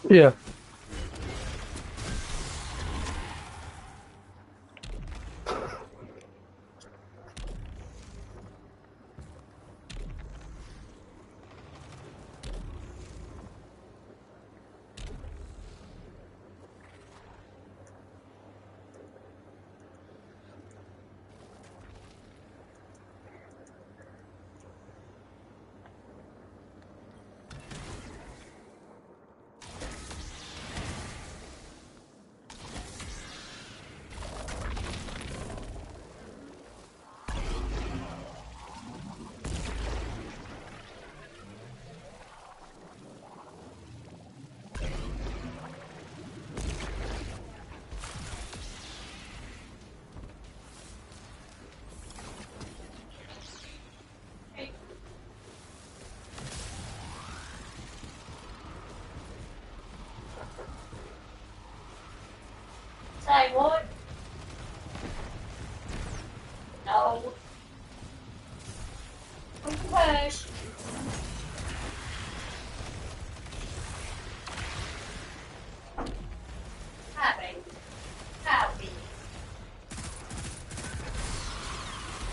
Yeah. Say what? No. Push. Happy. Happy.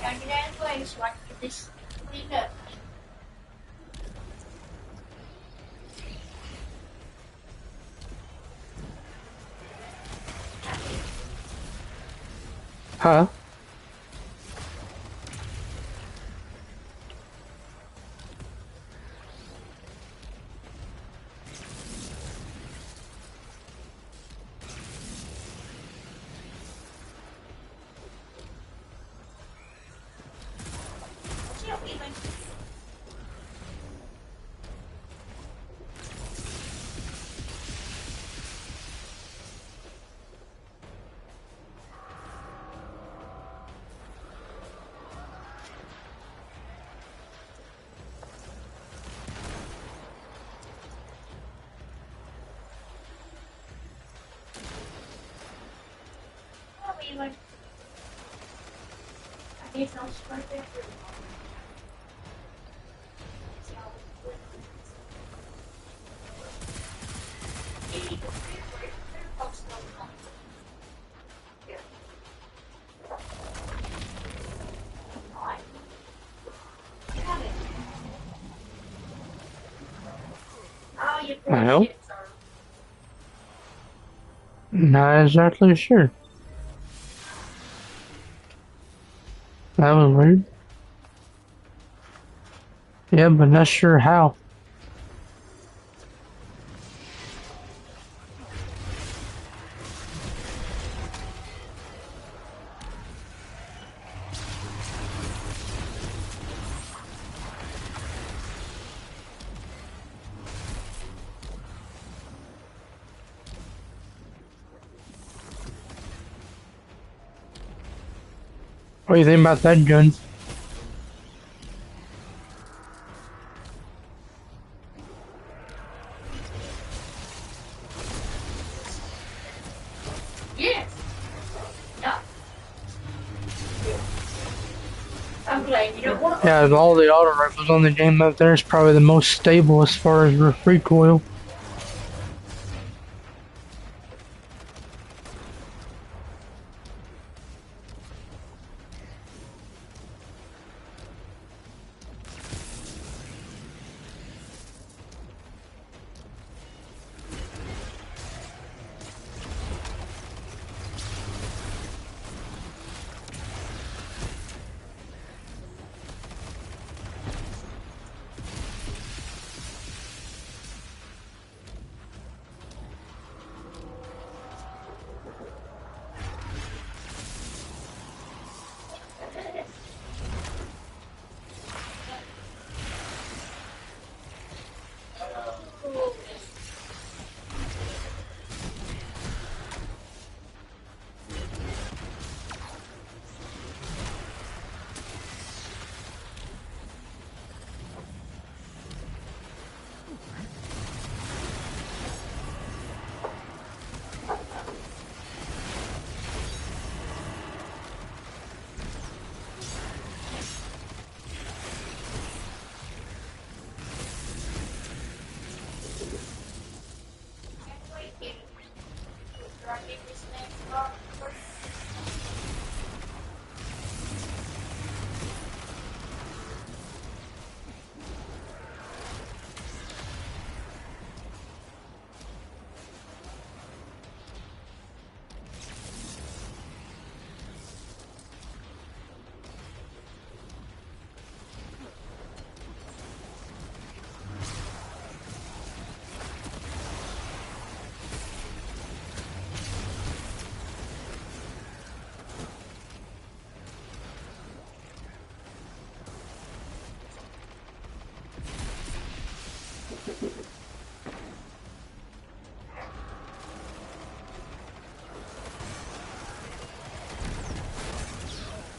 Can you dance away so I can get this cleaned up? Huh? Can't even. Can't even. I need some right there. Well, not exactly sure. That was weird. Yeah, but not sure how. What do you think about that gun? Yes. Yeah. I'm glad you don't want to. Yeah, of all the auto rifles on the game out there, it's probably the most stable as far as recoil.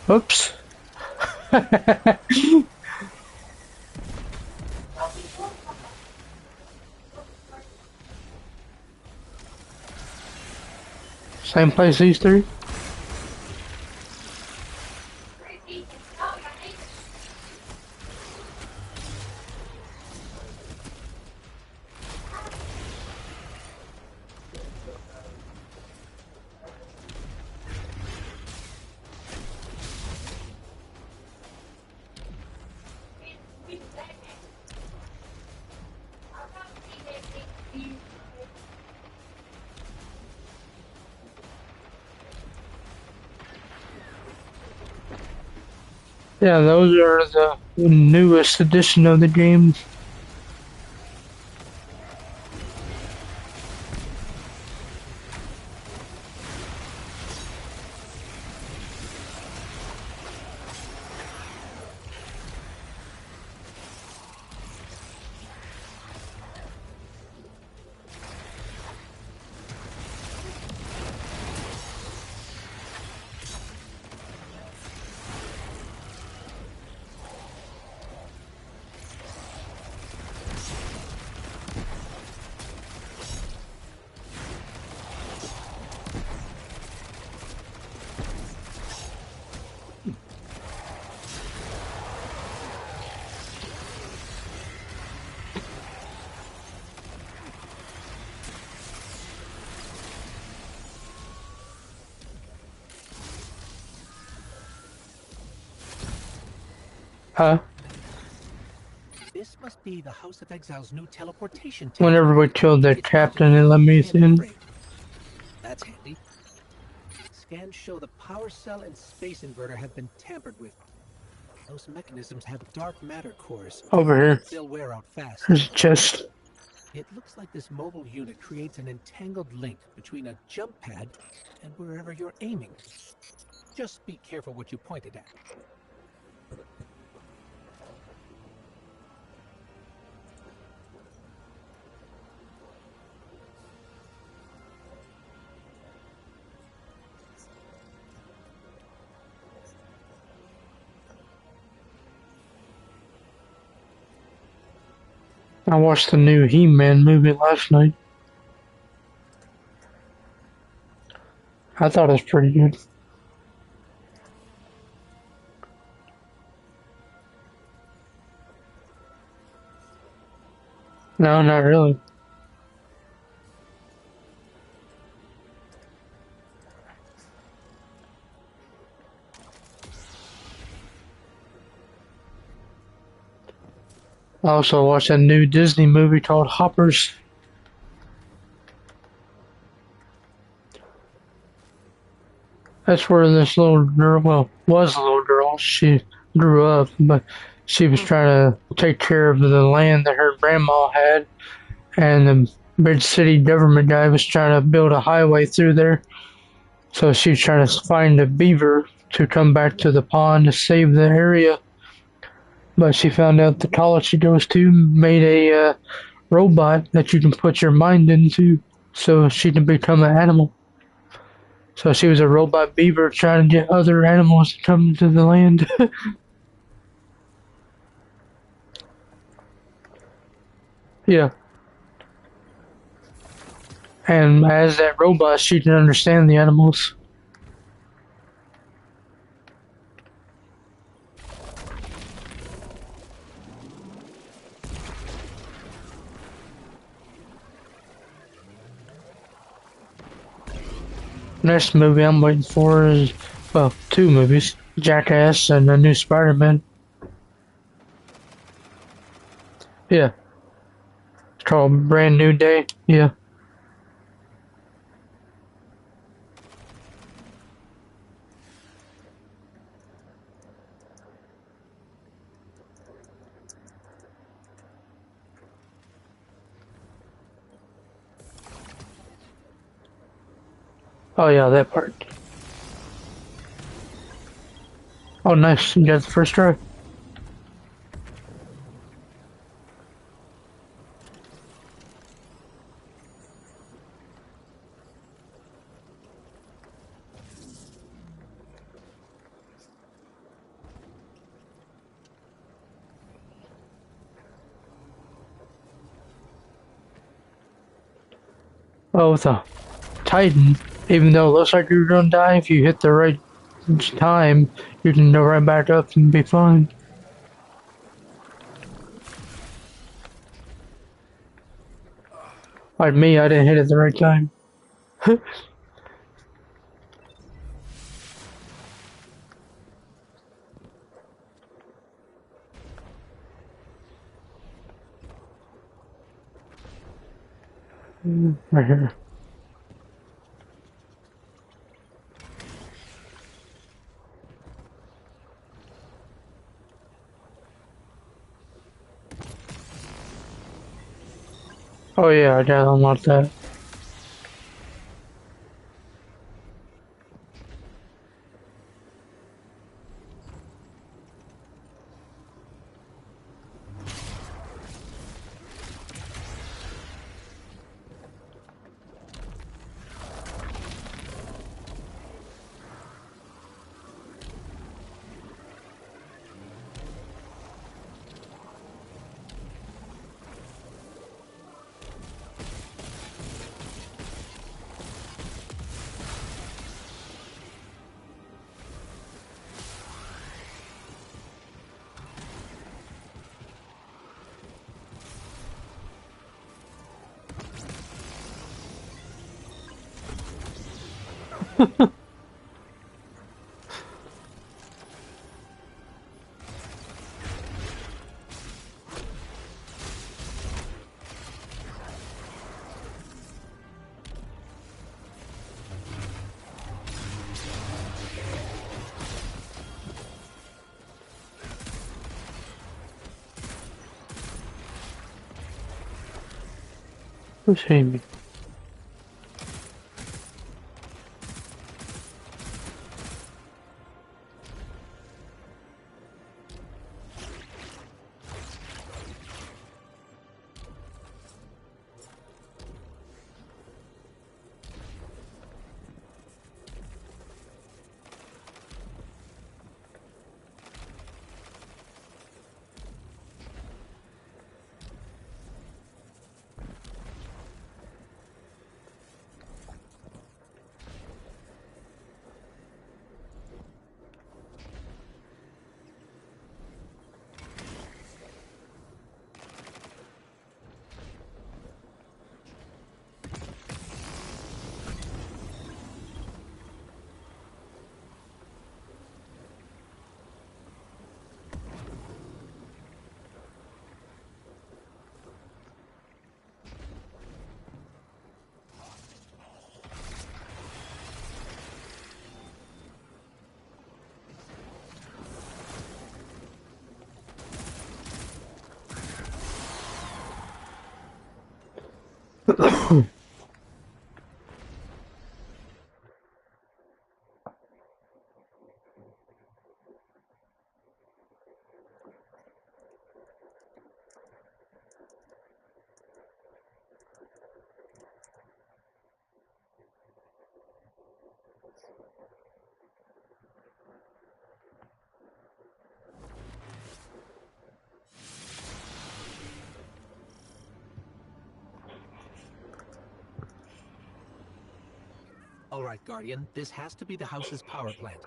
Oops. Same place these three? Yeah, those are the newest edition of the game. Huh? This must be the House of Exile's new teleportation tech. Whenever we killed the It's mounted captain, it let me and in. upgrade. That's handy. Scans show the power cell and space inverter have been tampered with. Those mechanisms have dark matter cores. Over here. They'll wear out fast. There's a chest. It looks like this mobile unit creates an entangled link between a jump pad and wherever you're aiming. Just be careful what you pointed at. I watched the new He-Man movie last night. I thought it was pretty good. No, not really. I also watched a new Disney movie called Hoppers. That's where this little girl, well, was a little girl. She grew up, but she was trying to take care of the land that her grandma had, and the big city government guy was trying to build a highway through there. So she was trying to find a beaver to come back to the pond to save the area. But she found out the college she goes to made a robot that you can put your mind into so she can become an animal. So she was a robot beaver trying to get other animals to come to the land. Yeah. And as that robot, she can understand the animals. Next movie I'm waiting for is, well, two movies. Jackass and the new Spider-Man. Yeah. It's called Brand New Day. Yeah. Oh yeah, that part. Oh nice, you got the first try. Oh, with a Titan, even though it looks like you're gonna die, if you hit the right time, you can go right back up and be fine. Like me, I didn't hit it at the right time. Right here. Oh yeah, I gotta unlock that. Who's Amy? All right, Guardian, this has to be the house's power plant.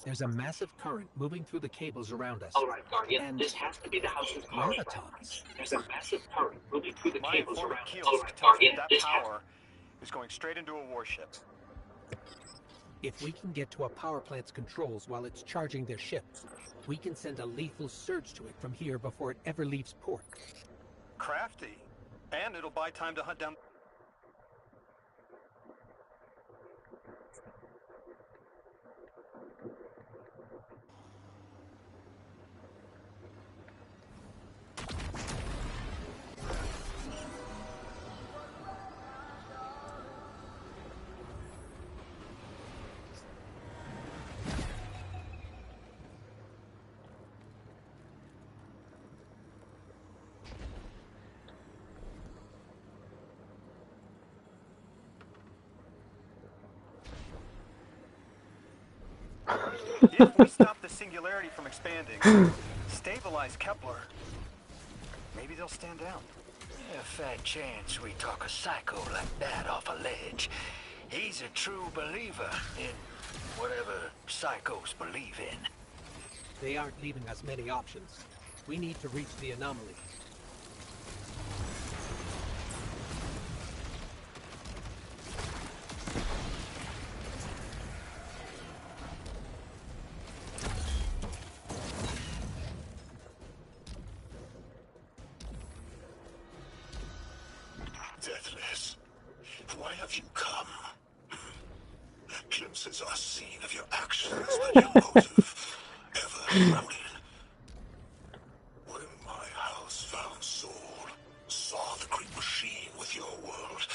There's a massive current moving through the cables around us. All right, Guardian, And this has to be the house's power plant. gravitons. There's a massive current moving through the My cables informant around us. Kiosk All right, tells me Guardian, that this has power is going straight into a warship. If we can get to a power plant's controls while it's charging their ship, we can send a lethal surge to it from here before it ever leaves port. Crafty. And it'll buy time to hunt down... If we stop the singularity from expanding, stabilize Kepler, maybe they'll stand down. A fat chance we talk a psycho like that off a ledge. He's a true believer in whatever psychos believe in. They aren't leaving us many options. We need to reach the anomaly. Deathless, why have you come? Glimpses are seen of your actions, but your motive ever clouded. When my house found Soul, saw the great machine with your world,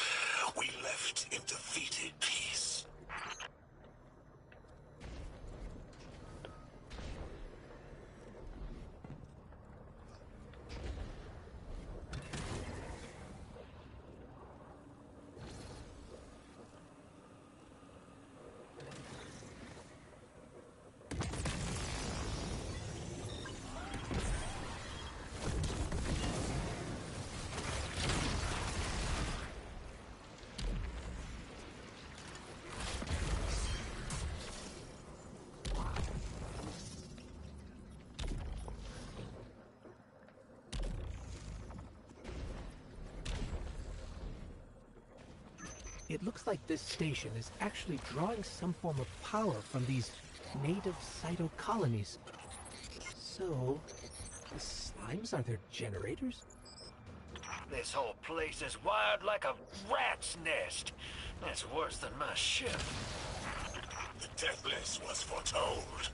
we left in defeated peace. It looks like this station is actually drawing some form of power from these native cytocolonies. So, the slimes are their generators? This whole place is wired like a rat's nest. That's worse than my ship. The Deathless was foretold.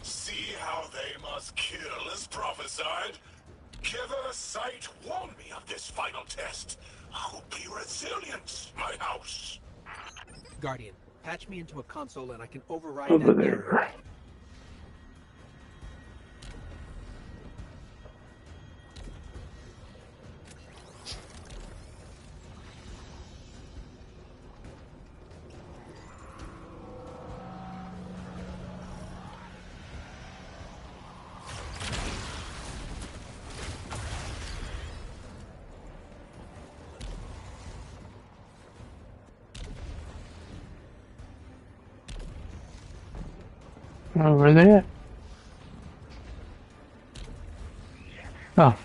See how they must kill as prophesied? Giver Sight warned me of this final test. I'll be resilient, my house. Guardian, patch me into a console and I can override Over that barrier. there. Over there. Oh,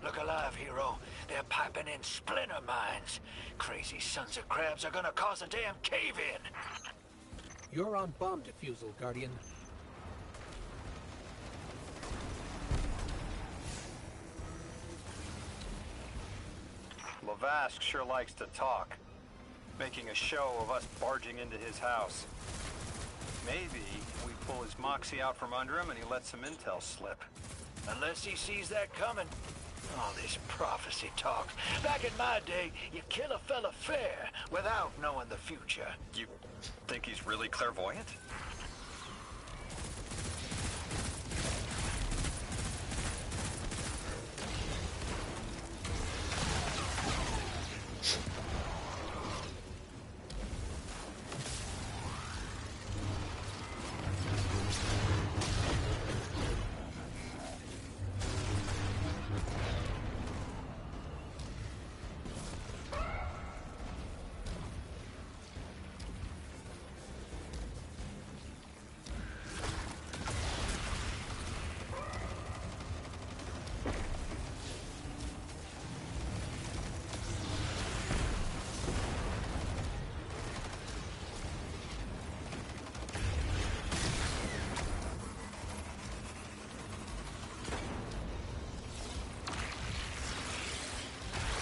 Look alive, hero. They're piping in splinter mines. Crazy sons of crabs are gonna cause a damn cave-in. You're on bomb defusal, Guardian. Lavask sure likes to talk, making a show of us barging into his house. Maybe we pull his moxie out from under him and he lets some intel slip. Unless he sees that coming. All this prophecy talk. Back in my day, you kill a fella fair without knowing the future. You think he's really clairvoyant?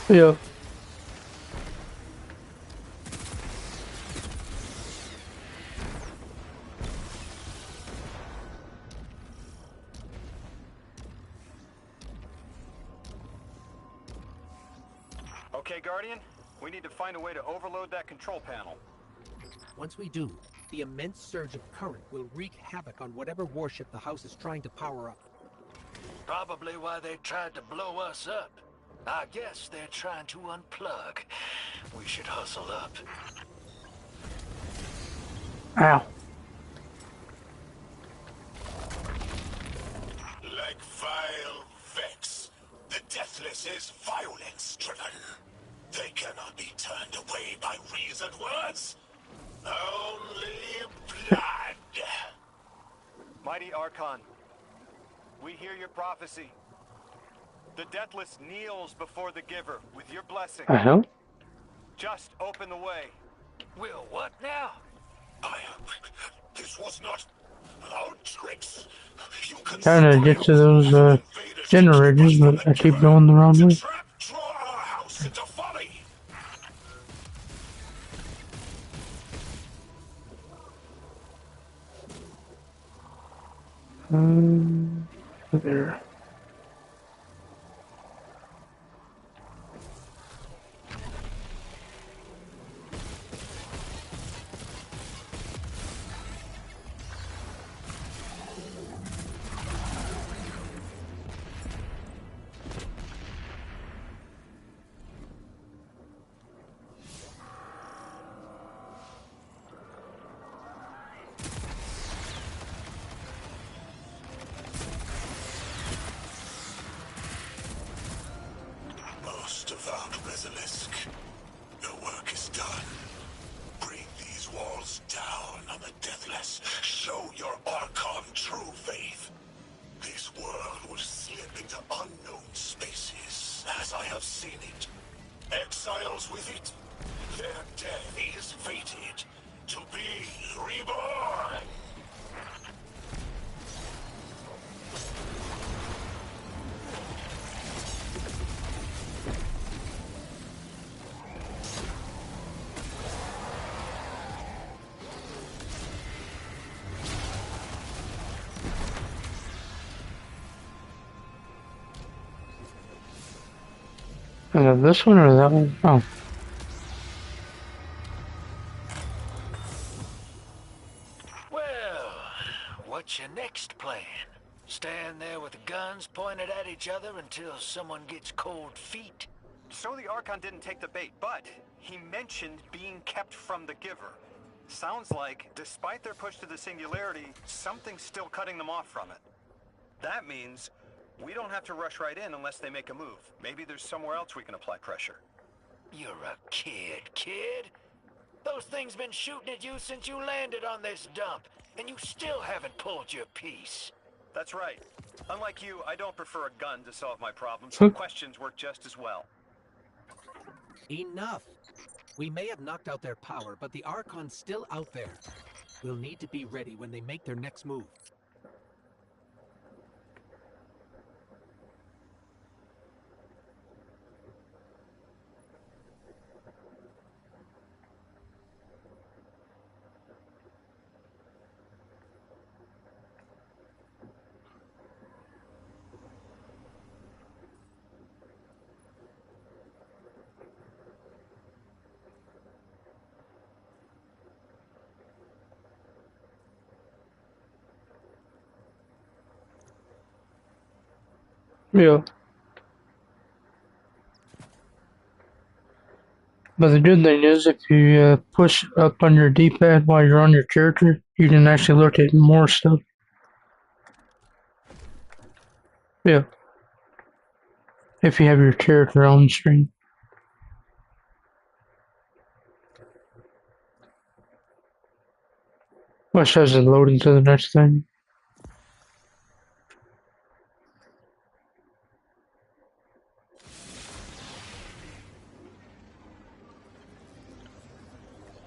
yeah. Okay, Guardian, we need to find a way to overload that control panel. Once we do, the immense surge of current will wreak havoc on whatever warship the house is trying to power up. Probably why they tried to blow us up. I guess they're trying to unplug. We should hustle up. Ow. Like vile Vex, the Deathless is violence-driven. They cannot be turned away by reasoned words. Only blood. Mighty Archon, we hear your prophecy. The Deathless kneels before the Giver with your blessing. The hell? Just open the way. Will what now? This was not our tricks. You can Trying to get to those generators, but I keep going the wrong way. trap draw our house into folly. There. Most devout Basilisk, your work is done. Bring these walls down on the Deathless. Show your Archon true faith. This world will slip into unknown spaces, as I have seen it. Exiles with it. Their death is fated to be reborn. And then this one or that one? Oh. Well, what's your next plan? Stand there with the guns pointed at each other until someone gets cold feet? So the Archon didn't take the bait, but he mentioned being kept from the Giver. Sounds like, despite their push to the Singularity, something's still cutting them off from it. That means we don't have to rush right in unless they make a move. Maybe there's somewhere else we can apply pressure. You're a kid. Those things been shooting at you since you landed on this dump, and you still haven't pulled your piece. That's right. Unlike you, I don't prefer a gun to solve my problems. Hmm. Questions work just as well. Enough. We may have knocked out their power, but the Archon's still out there. We'll need to be ready when they make their next move. Yeah. But the good thing is, if you push up on your D-pad while you're on your character, you can actually look at more stuff. Yeah. If you have your character on the screen. Which has it loading to the next thing.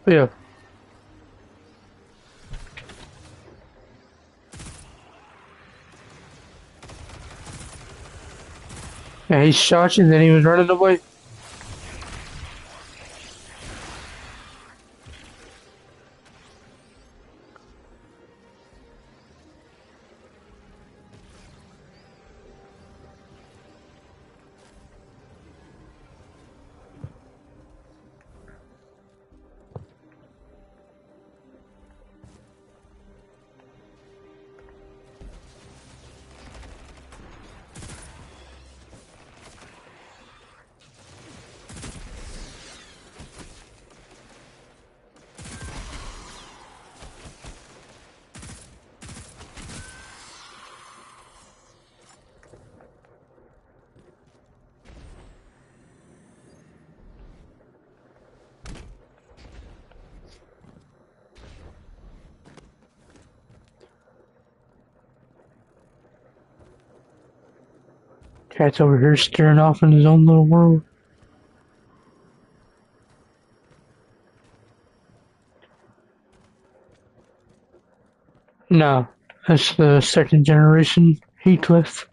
Yeah. Yeah, he shot you and then he was running away. Cat's over here staring off in his own little world. No, that's the second generation Heathcliff.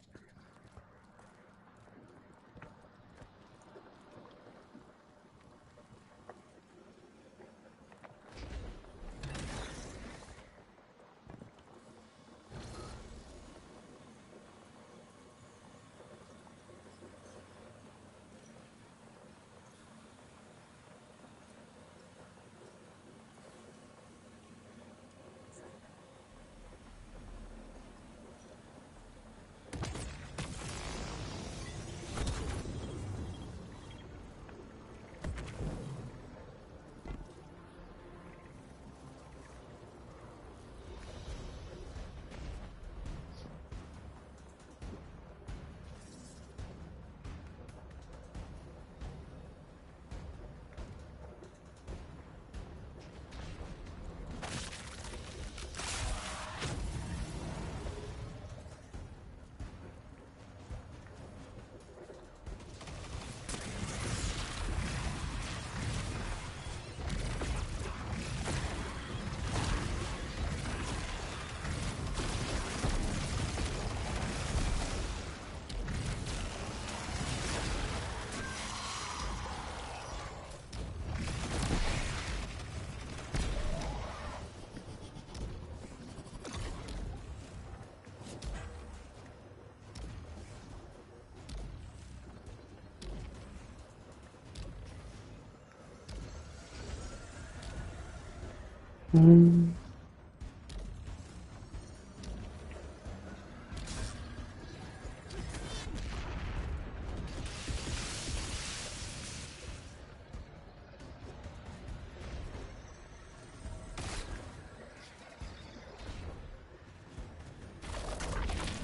Mm.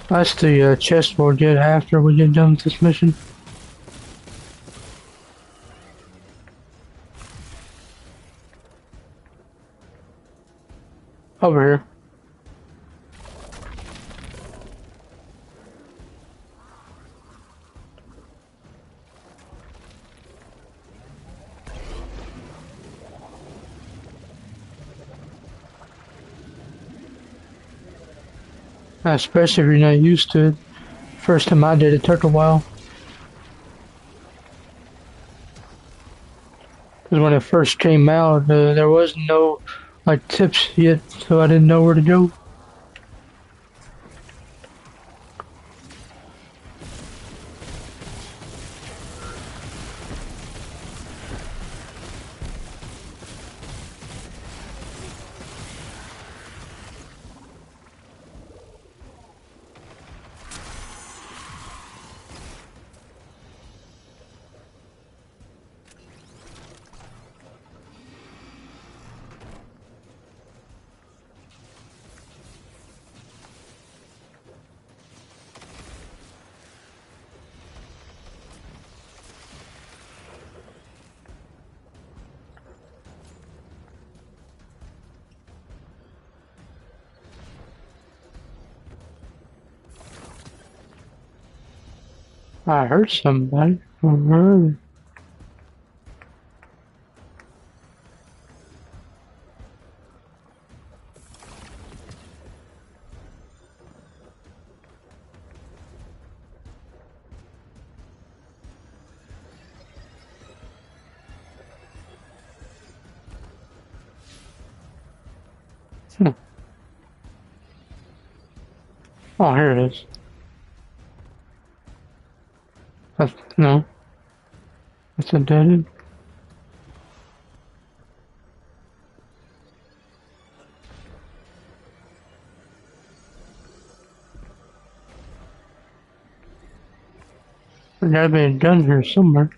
That's the chest we'll get after we get done with this mission. Over here. Especially if you're not used to it. First time I did it took a while. Because when it first came out, there was no like tips yet, so I didn't know where to go. I heard somebody. Alright. Hmm. Oh, here it is. No, that's a dead end. There gotta be a gun here somewhere.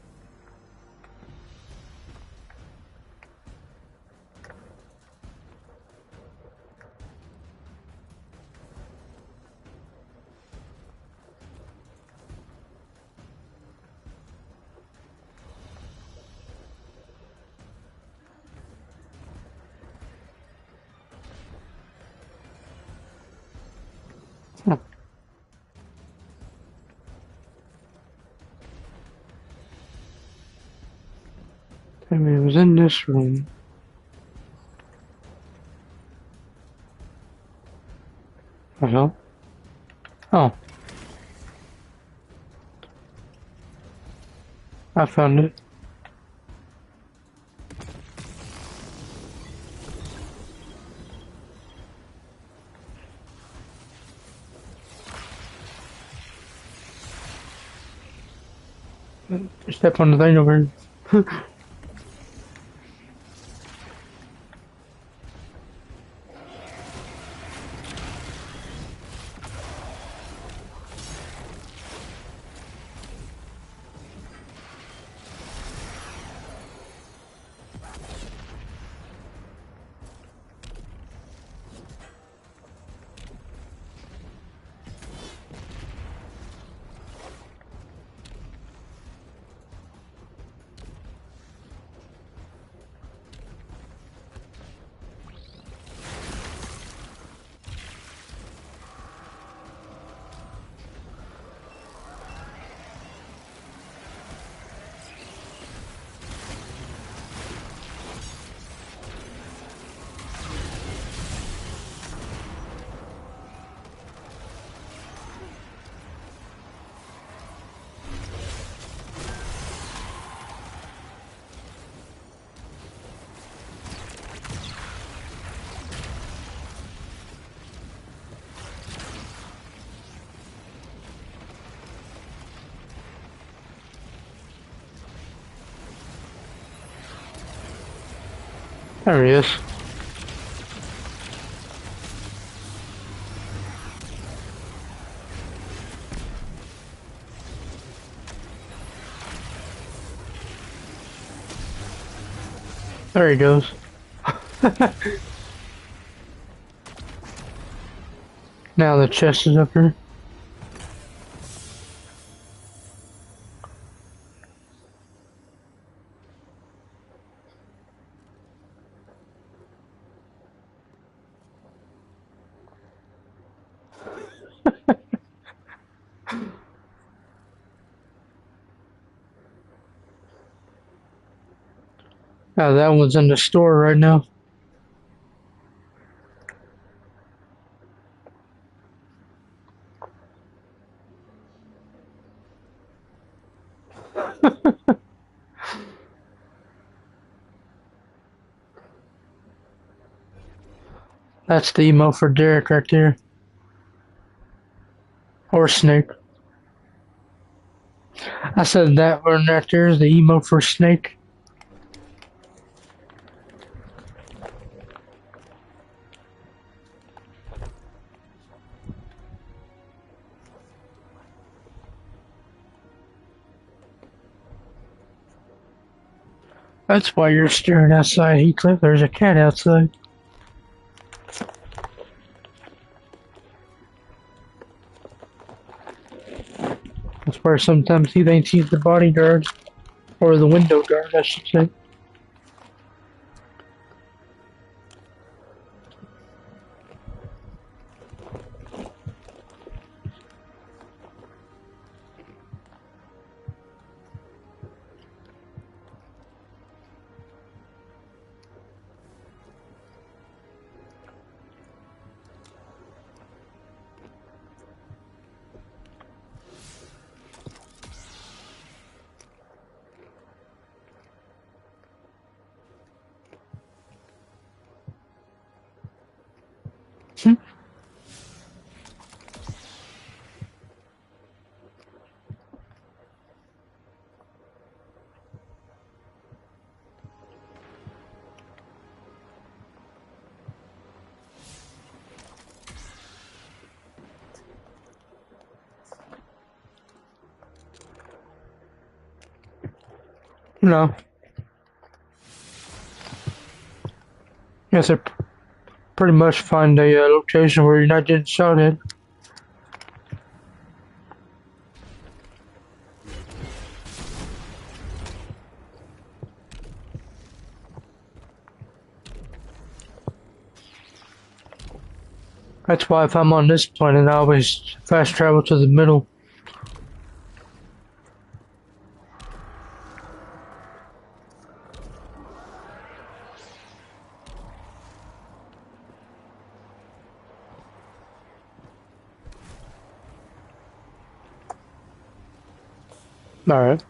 Huh. Maybe it was in this room. Well, oh, I found it. Step on the thing over here. There he is. There he goes. Now the chest is up here. Now that one's in the store right now. That's the emo for Derek right there. Or Snake. I said that one right there is the emo for Snake. That's why you're staring outside, Heathcliff. There's a cat outside. That's where sometimes he thinks he's the bodyguard. Or the window guard, I should say. No. Yes, I pretty much find a location where you're not getting shot at. That's why if I'm on this planet, I always fast travel to the middle. Alright.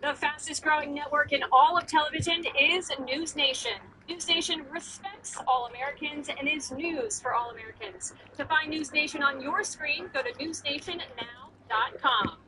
The fastest growing network in all of television is News Nation. News Nation respects all Americans and is news for all Americans. To find News Nation on your screen, go to newsnationnow.com.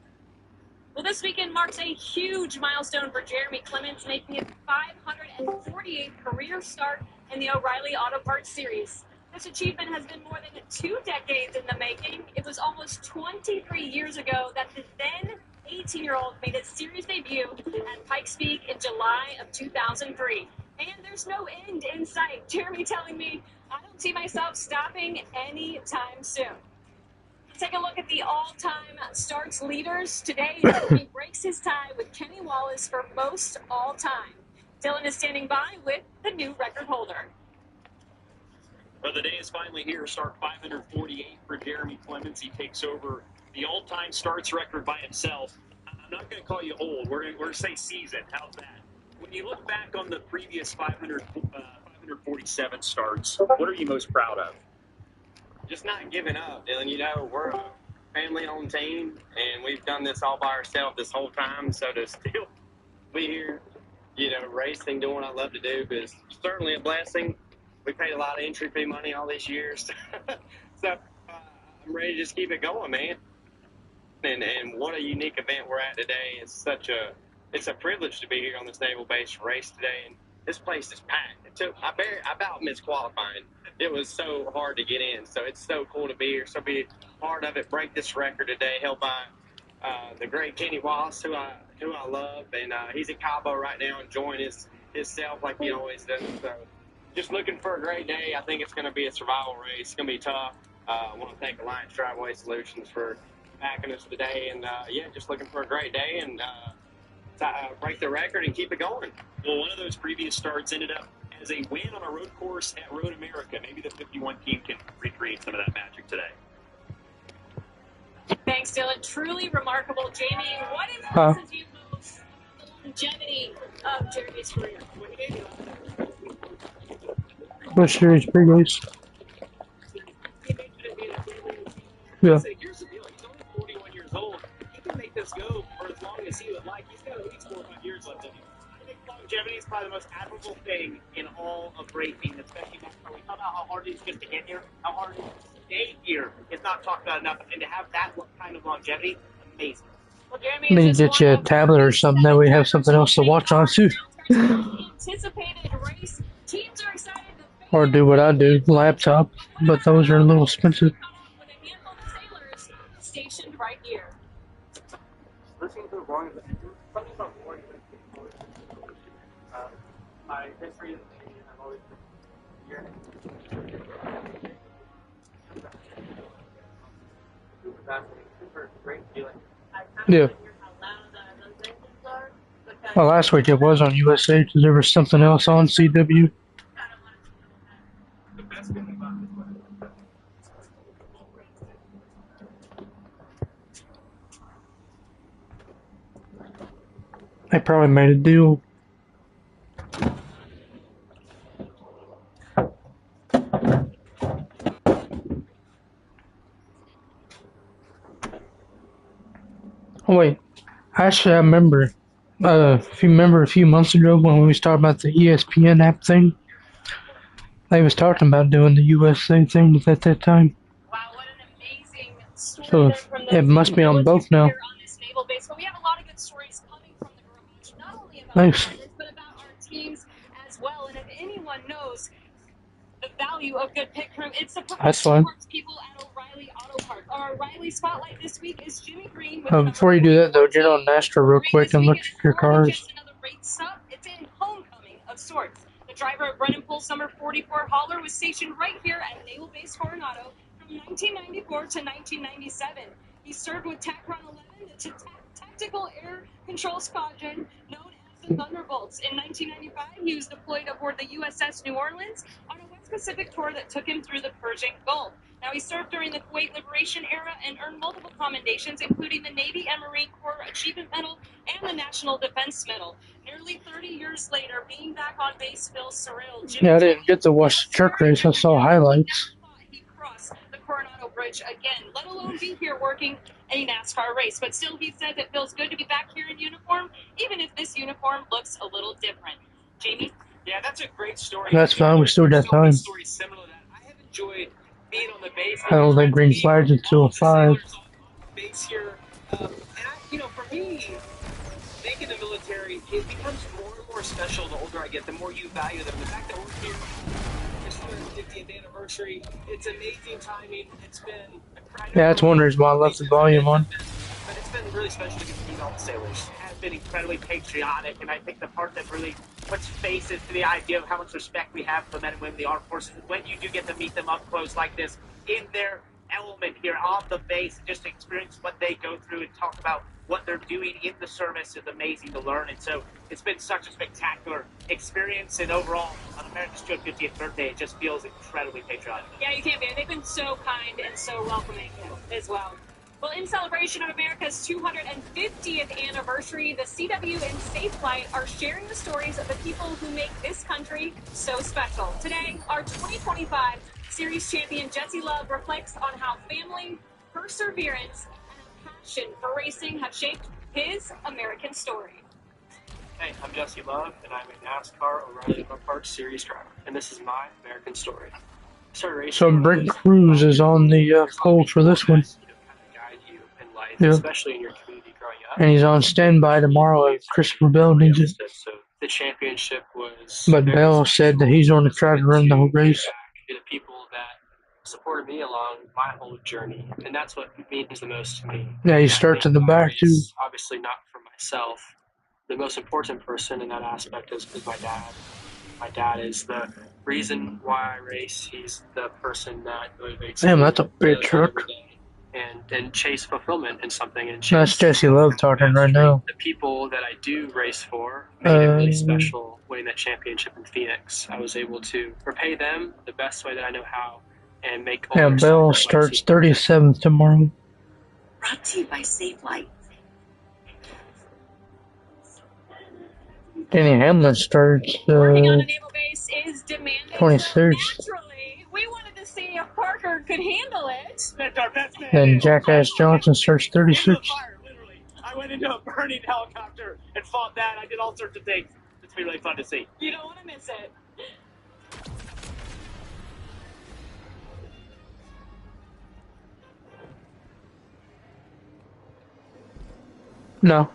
Well, this weekend marks a huge milestone for Jeremy Clements, making his 548th career start in the O'Reilly Auto Parts series. This achievement has been more than 2 decades in the making. It was almost 23 years ago that the then 18-year-old made his series debut at Pikes Peak in July of 2003. And there's no end in sight. Jeremy telling me, I don't see myself stopping anytime soon. Take a look at the all-time starts leaders. Today, Jeremy breaks his tie with Kenny Wallace for most all-time. Dylan is standing by with the new record holder. Well, the day is finally here. Start 548 for Jeremy Clements. He takes over the all-time starts record by himself. I'm not going to call you old. We're going to say season. How's that? When you look back on the previous 547 starts, what are you most proud of? Just not giving up, Dylan. You know, we're a family-owned team, and we've done this all by ourselves this whole time. So to still be here, you know, racing, doing what I love to do, is certainly a blessing. We paid a lot of entry fee money all these years. So I'm ready to just keep it going, man. And what a unique event we're at today. It's a privilege to be here on this naval base race today. And this place is packed. I about missed qualifying. It was so hard to get in. So it's so cool to be here. So be part of it, break this record today, held by the great Kenny Wallace, who I love. And he's in Cabo right now enjoying himself like he always does. So just looking for a great day. I think it's going to be a survival race. It's going to be tough. I want to thank Alliance Driveway Solutions for backing us today, and just looking for a great day and break the record and keep it going. Well, one of those previous starts ended up as a win on a road course at Road America. Maybe the 51 team can recreate some of that magic today. Thanks, Dylan. Truly remarkable. Jamie, what impresses you most about the longevity of Jeremy's career? Bush Series big race. Yeah. Here's the deal. He's only 41 years old. He can make this go for as long as he would like. He's got at least 4 or 5 years left in him. I think longevity is probably the most admirable thing in all of racing, especially NASCAR. We talk about how hard it is just to get here, how hard it is to stay here. It's not talked about enough, and to have that kind of longevity, amazing. Well, Jeremy, I need to get you a tablet or something. That way we have something else to watch on too. Anticipated race. Teams are excited to Or do what I do, laptop. But those are a little expensive. with a handful of sailors stationed right here. Listening to the roaring of the engine, something about roaring of the engine. My history of the Navy, I've always been here. Super fascinating, super great feeling. Yeah. Well, last week it was on USA because there was something else on CW. The best thing about this one. They probably made a deal. Oh wait, actually I remember. If you remember a few months ago when we was talking about the ESPN app thing, they was talking about doing the USA thing at that time. Wow, what an amazing story So there from it must be on both now. here on this naval base. But we have a lot of good stories coming from the garage, not only about Nice. our pilots, but about our teams as well. And if anyone knows the value of good pit crew, it's the That's fine. people at O'Reilly Auto Parts. Our O'Reilly spotlight this week is Jimmy Green. Before you do that though, get on Nastro real quick and look at your cars. Just another race stop. It's a homecoming of sorts. The driver of Brennan Pool's number 44 hauler was stationed right here at Naval Base Coronado from 1994 to 1997. He served with TACRON 11, the Tactical Air Control Squadron, known as the Thunderbolts. In 1995, he was deployed aboard the USS New Orleans on a West Pacific tour that took him through the Persian Gulf. Now, he served during the Kuwait Liberation era and earned multiple commendations, including the Navy and Marine Corps Achievement Medal and the National Defense Medal. Nearly 30 years later, being back on base feels surreal. Yeah, I didn't get to watch the truck race. I saw highlights. He crossed the Coronado Bridge again, let alone be here working a NASCAR race. But still, he says it feels good to be back here in uniform, even if this uniform looks a little different. Jamie? Yeah, that's a great story. That's fine. We still got time. Stories similar to that. I have enjoyed being on the base. I don't think green flags until 5. Base here, and for me, making the military, it becomes more and more special the older I get, the more you value them. The fact that we're here, it's the 50th anniversary, it's amazing timing. It's been incredible. Yeah, that's one reason why I left the volume on. But it's been really special to get to meet all the sailors. Has been incredibly patriotic, and I think the part that really puts faces to the idea of how much respect we have for the men and women of the armed forces is when you do get to meet them up close like this in their element here on the base, and just experience what they go through and talk about what they're doing in the service is amazing to learn. And so it's been such a spectacular experience, and overall on America's 250th birthday, it just feels incredibly patriotic. Yeah, you can't be. They've been so kind and so welcoming as well. Well, in celebration of America's 250th anniversary, the CW and Safelight are sharing the stories of the people who make this country so special. Today, our 2025 Series champion Jesse Love reflects on how family, perseverance, and a passion for racing have shaped his American story. Hey, I'm Jesse Love, and I'm a NASCAR O'Reilly Auto Parts Series driver, and this is my American story. I started racing So when I Brent was Cruz is on the there's a lot pole of for people this one. that, kind of guide you in life, Yeah. especially in your community growing up. And he's on standby tomorrow if Christopher Bell needs it. So the championship was. But Bell said that he's going to try to run the whole race. The people that supported me along my whole journey, and that's what means the most to me. Yeah, he starts at the back too. Obviously, not for myself. The most important person in that aspect is my dad. My dad is the reason why I race. He's the person that motivates Damn, me that's a big truck. every day and chase fulfillment in something. And That's Jesse Love talking right now. The people that I do race for made it really special winning that championship in Phoenix. I was able to repay them the best way that I know how and make all Yeah, their Bell sacrifices. starts 37th tomorrow. Brought to you by Safe Light. Danny Hamlin starts Working on a naval base is demanding. 23rd. So naturally, we wanted to see if Parker could handle it. Then Jackass Johnson starts 36th. I went into a burning helicopter and fought that. I did all sorts of things. It's been really fun to see. You don't want to miss it. No.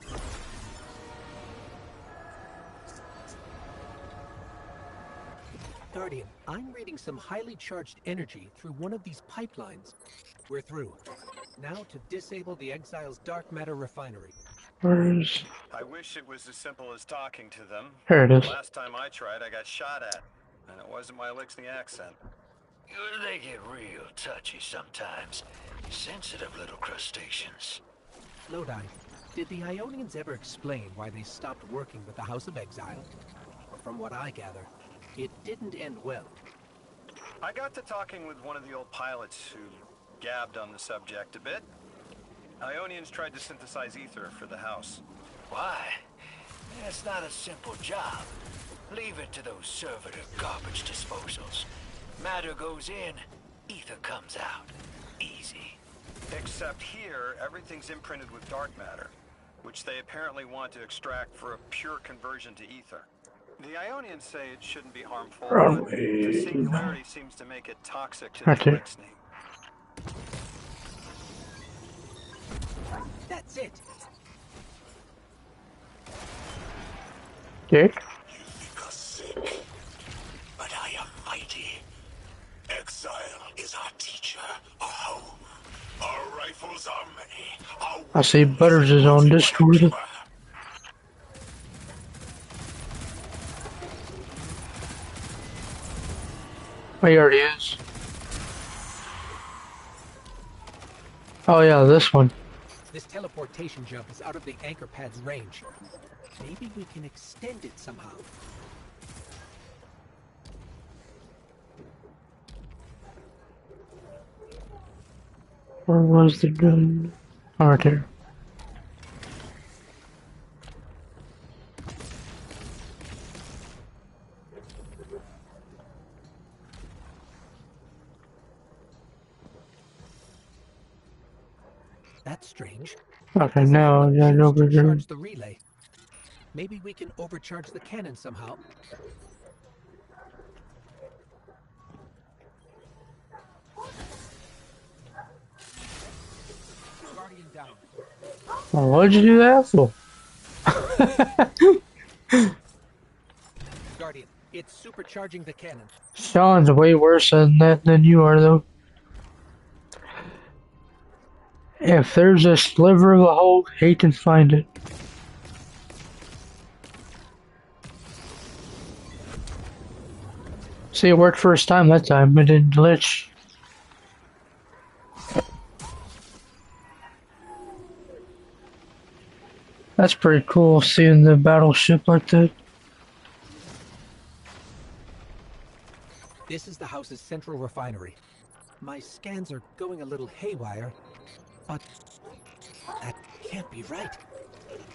Guardian, I'm reading some highly charged energy through one of these pipelines. We're through. Now to disable the Exile's dark matter refinery. Where's... I wish it was as simple as talking to them. Here it is. Last time I tried, I got shot at. And it wasn't my Elixir accent. They get real touchy sometimes. Sensitive little crustaceans. Lodi, did the Ionians ever explain why they stopped working with the House of Exile? From what I gather, it didn't end well. I got to talking with one of the old pilots who gabbed on the subject a bit. Ionians tried to synthesize ether for the house. Why? It's not a simple job. Leave it to those servitor garbage disposals. Matter goes in, ether comes out. Easy. Except here, everything's imprinted with dark matter, which they apparently want to extract for a pure conversion to ether. The Ionians say it shouldn't be harmful, but the singularity seems to make it toxic to the Elixir. That's it. Dick? You think us sick, but I am mighty. Exile is our teacher, our home. Our rifles are many. I see Butters is on Discord. Oh, he already is. Oh yeah, this one. This teleportation jump is out of the anchor pad's range. Maybe we can extend it somehow. Where was the gun? Oh, right there. That's strange. Okay, now I gotta go over here. Charge the relay. Maybe we can overcharge the cannon somehow. Guardian down. Well, what'd you do that for? Guardian, it's supercharging the cannon. Sean's way worse than that than you are, though. If there's a sliver of a hole, he can find it. See, it worked first time that time. It didn't glitch. That's pretty cool, seeing the battleship like that. This is the house's central refinery. My scans are going a little haywire, but that can't be right.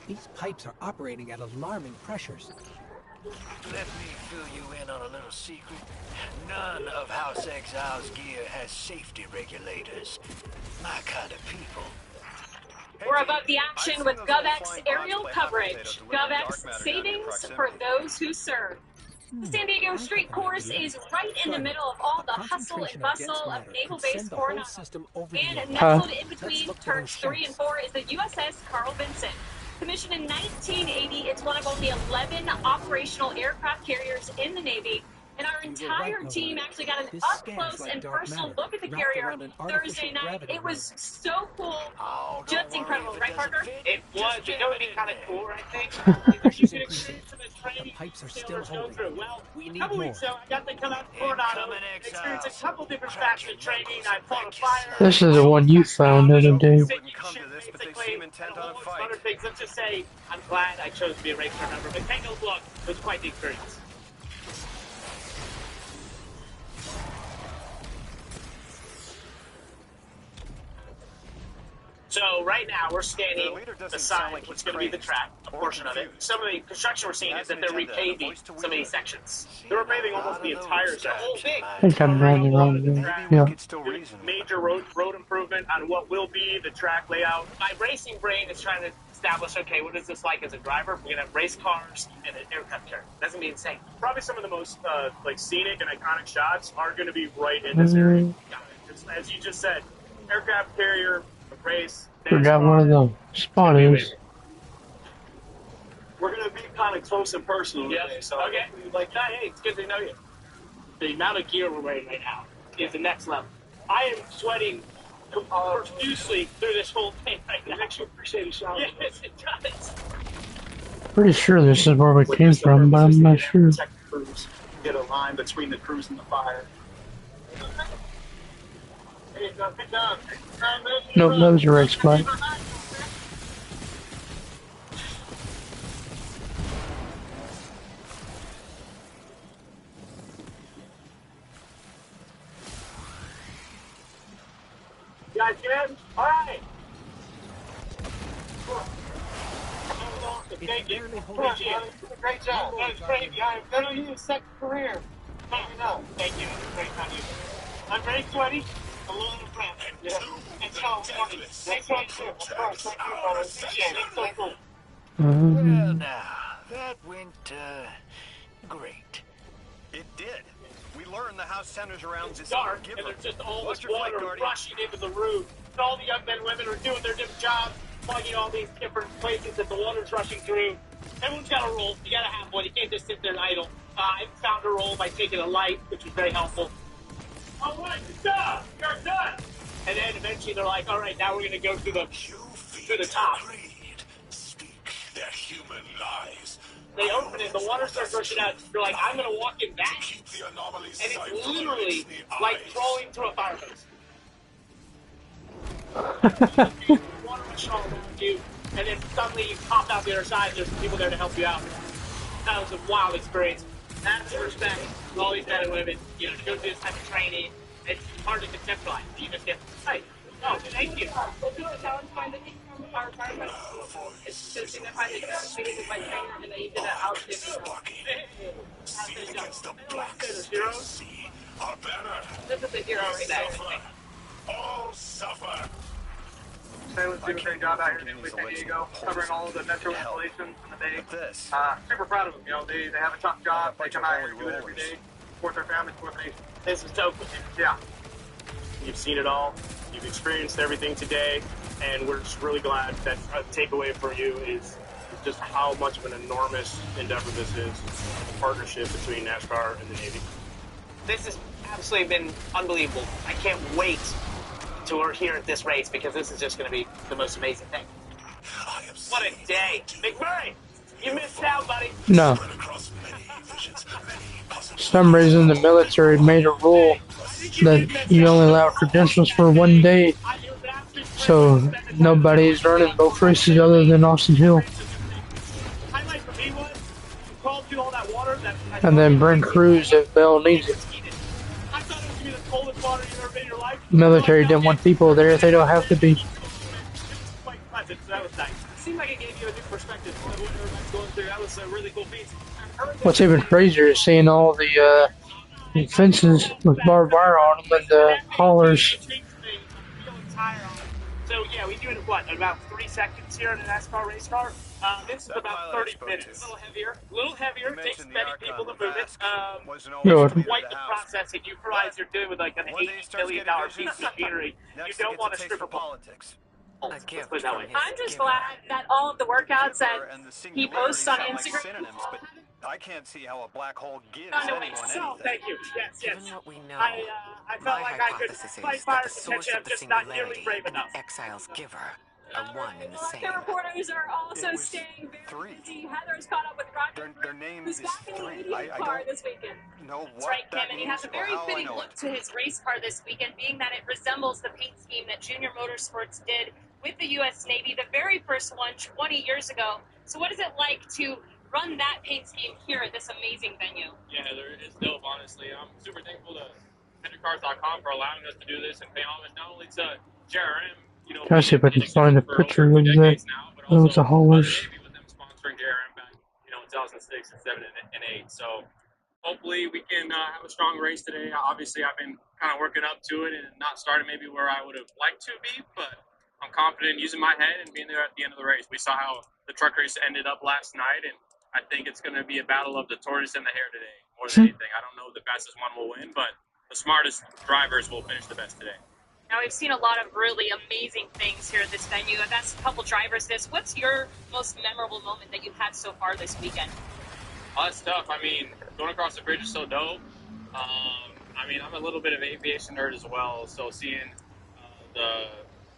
These pipes are operating at alarming pressures. Let me fill you in on a little secret. None of House Exile's gear has safety regulators. My kind of people. We're above the action with GovX aerial coverage. GovX savings for those who serve. The San Diego Street Course is right in the middle of all the hustle and bustle of Naval Base Coronado. And nestled in between turns 3 and 4 is the USS Carl Vinson. Commissioned in 1980, it's one of only 11 operational aircraft carriers in the Navy. And our entire team actually got an up-close and personal look at the carrier Thursday night. It was so cool. Just incredible, right, Parker? It was. You know, it'd be kind of cool, I think. You could experience some of the training pipes are still sailors go holding. through. Well, We a need couple more. weeks ago, I got to come out to Coronado, experience a couple different facets of training. I fought a fire. This is the one you found the other day. Wouldn't come to this, but they seem intent on a fight. Other things. Let's just say I'm glad I chose to be a race car member. But take a look. It was quite the experience. So right now we're standing beside what's going to be the track, a portion of it. Some of the construction we're seeing is that they're repaving some of these sections. They're repaving almost the entire track. The whole thing. I think I'm running wrong there. Yeah. Major road improvement on what will be the track layout. My racing brain is trying to establish, okay, what is this like as a driver? We're going to have race cars and an aircraft carrier. That's going to be insane. Probably some of the most like scenic and iconic shots are going to be right in this area. As you just said, aircraft carrier, race. Forgot where the spot is. We're going to be kind of close and personal today. So Okay. Like, hey, it's good to know you. The amount of gear we're wearing right now is the next level. I am sweating profusely through this whole thing right now. It makes you appreciate a shot. Yes, it does. Pretty sure this is where we came from, but I'm not sure. Get a line between the crews and the fire. Nope, that was a race flag. You guys good? All right. Thank you. Great job. That was great. I'm going to use second career. Thank you. Great on you. I'm very sweaty. A little friend. Yeah. And so, thanks for of course. Thank you, brother. Appreciate it. So cool. Well, now, that went, great. It did. We learned the house centers around this Dark, giver. and there's just all Watch this your flight, water Guardian. rushing into the roof. And all the young men and women are doing their different jobs, plugging all these different places that the water's rushing through. Everyone's got a role. You got to have one. You can't just sit there and idle. I found a role by taking a light, which was very helpful. All right, stop! You're done! And then eventually they're like, all right, now we're going to go through the top. Speak their human lies. They open it, the water starts rushing out. You're like, I'm going to walk in that. Keep the anomalies And sight it's from literally amidst the like eyes. crawling through a fire hose. Water rushing all around you, and then suddenly you pop out the other side, there's people there to help you out. That was a wild experience. That's the respect for all these men and women, you know, to go through this type of training. It's hard to conceptualize. You just get, hey, oh, thank you. It's to signify that you're speaking with my trainer and that you did an outfit. See against the blacks they see our banner. This is the hero right there. All suffer. Sailors do a great job out here in San Diego, covering all of the metro installations in the bay. This. Super proud of them. You know, they have a tough job. They come out here and do it every day, support their families, support the nation. This is so cool. Yeah. You've seen it all. You've experienced everything today, and we're just really glad that a takeaway for you is just how much of an enormous endeavor this is, the partnership between NASCAR and the Navy. This has absolutely been unbelievable. I can't wait till we're here at this race because this is just going to be the most amazing thing. What a day. McMurray, you missed out, buddy. No. For some reason, the military made a rule that you only allow credentials for 1 day, so nobody's running both races other than Austin Hill. Highlight for me was you crawled through all that water. And then bring crews if Bell needs it. I thought it was going to be the coldest water you've ever been in your life. Military didn't want people there if they don't have to be. It was quite pleasant, so that was nice. It seemed like it gave you a new perspective on what everybody's going through. That was a really cool piece. What's even crazier is seeing all the fences with barbed wire on them and the haulers So yeah, we do it in about 3 seconds here in an NASCAR race car. This is That about pilot I 30 spoke minutes. to. A little heavier. He Takes mentioned the many Archon people to move it. Basque wasn't always Good. clear Quite to the the house. process, and you realize you're dealing with like an One day he $80 starts million getting piece visions. of machinery. You Next he don't gets want a to taste strip for a ball. politics. A Let's gift put it that from way. his I'm just giver. glad that all of the workouts Giver that and the he posts singularity on sound like Instagram synonyms, but I can't see how a black hole gives found a way anyone so anything. Thank you. Yes, Given yes. what we know, I my felt like I could hypothesis fight is that fire the source contention. of I'm the just not nearly singularity brave and the enough. exile's giver are one and the Well, our same. reporters are also It was staying very three. busy. Heather's caught up with Roger, Their name who's is back in the three. 88 I car don't this weekend. know That's what right, Kim, that and he has means a or very how I fitting know look it. to his race car this weekend, being that it resembles the paint scheme that Junior Motorsports did with the U.S. Navy, the very first one 20 years ago. So what is it like to run that paint scheme here at this amazing venue? Yeah, there is dope, honestly. I'm super thankful to HenryCars.com for allowing us to do this and pay homage not only to JRM, you know, Can I see if I can find a for picture over 2 of decades now, but those also the haulers? Navy with them sponsoring JRM back, you know, in 2006 and 7 and 8. So hopefully we can have a strong race today. Obviously, I've been kind of working up to it and not starting maybe where I would have liked to be, but I'm confident using my head and being there at the end of the race. We saw how the truck race ended up last night, and I think it's going to be a battle of the tortoise and the hare today more than anything. I don't know if the fastest one will win, but the smartest drivers will finish the best today. Now, we've seen a lot of really amazing things here at this venue. I've asked a couple drivers this. What's your most memorable moment that you've had so far this weekend? Oh, that's tough. I mean, going across the bridge is so dope. I mean, I'm a little bit of an aviation nerd as well, so seeing the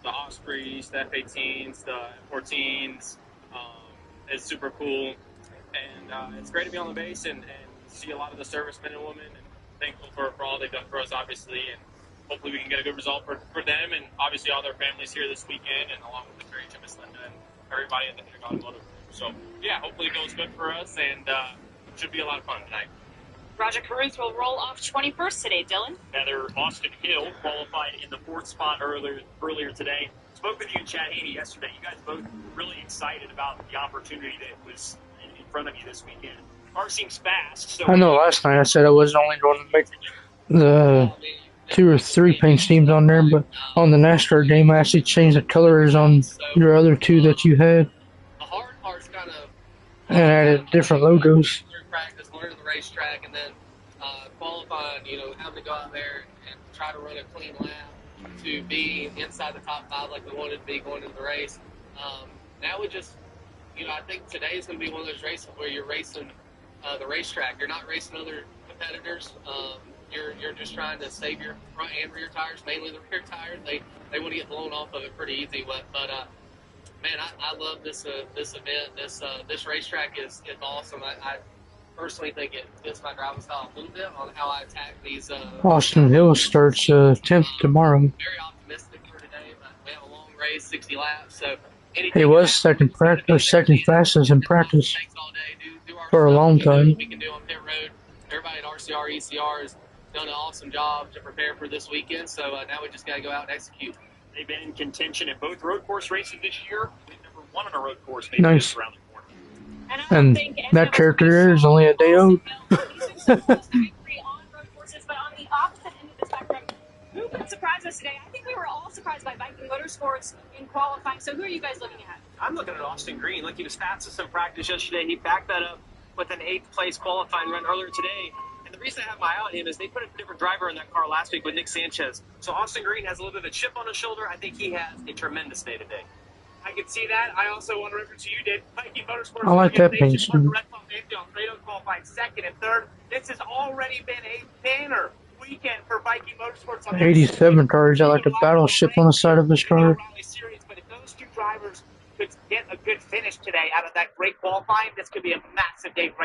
Ospreys, the F-18s, the F-14s is super cool. And it's great to be on the base and see a lot of the servicemen and women, and thankful for all they've done for us, obviously, and hopefully we can get a good result for them and obviously all their families here this weekend, and along with Mr. H and Miss Linda and everybody at the Henry Automotive Group. So, yeah, hopefully it goes good for us, and should be a lot of fun tonight. Roger Caruth will roll off 21st today, Dylan. Heather Austin Hill qualified in the 4th spot earlier today. Spoke with you and Chad Haney yesterday. You guys both really excited about the opportunity that was in front of you this weekend. Car seems fast. So I know last night I said I was only going to make the 2 or 3 paint schemes on there, but on the NASCAR game I actually changed the colors on your other 2 that you had. The hard part's kind of And added different logos. through practice, learning the racetrack, and then qualifying, you know, having to go out there and try to run a clean lap to be inside the top 5 like we wanted to be going into the race. Now we just, you know, I think today is going to be one of those races where you're racing the racetrack. You're not racing other competitors. You're just trying to save your front and rear tires, mainly the rear tires. They want to get blown off of it pretty easy, but man, I love this event. This racetrack is awesome. I personally think it fits my driving style a little bit on how I attack these. Austin Hill starts 10th tomorrow. Very optimistic for today, but we have a long race, 60 laps, so He was second fastest in practice for a long time. we can do on pit road. Everybody at RCR, ECR has done an awesome job to prepare for this weekend, so now we just got to go out and execute. they've been in contention at both road course races this year. They've never won on a road course maybe Nice. around the corner. And that character there is only a day old. But on the opposite end of the spectrum, who could surprise us today? I think we were all surprised by Viking Motorsports in qualifying. So who are you guys looking at? I'm looking at Austin Green. Like, he was fastest in practice yesterday. He backed that up with an 8th place qualifying run earlier today. And the reason I have my eye on him is they put a different driver in that car last week with Nick Sanchez. So Austin Green has a little bit of a chip on his shoulder. I think he has a tremendous day today. I can see that. I also want to reference you did. Viking Motorsports. I like that paint scheme. Alfredo qualified 2nd and 3rd. This has already been a banner weekend for Viking Motorsports. 87 cars. I like the battleship on the side of his car. But if those 2 drivers could get a good finish today out of that great qualifying, this could be a massive day for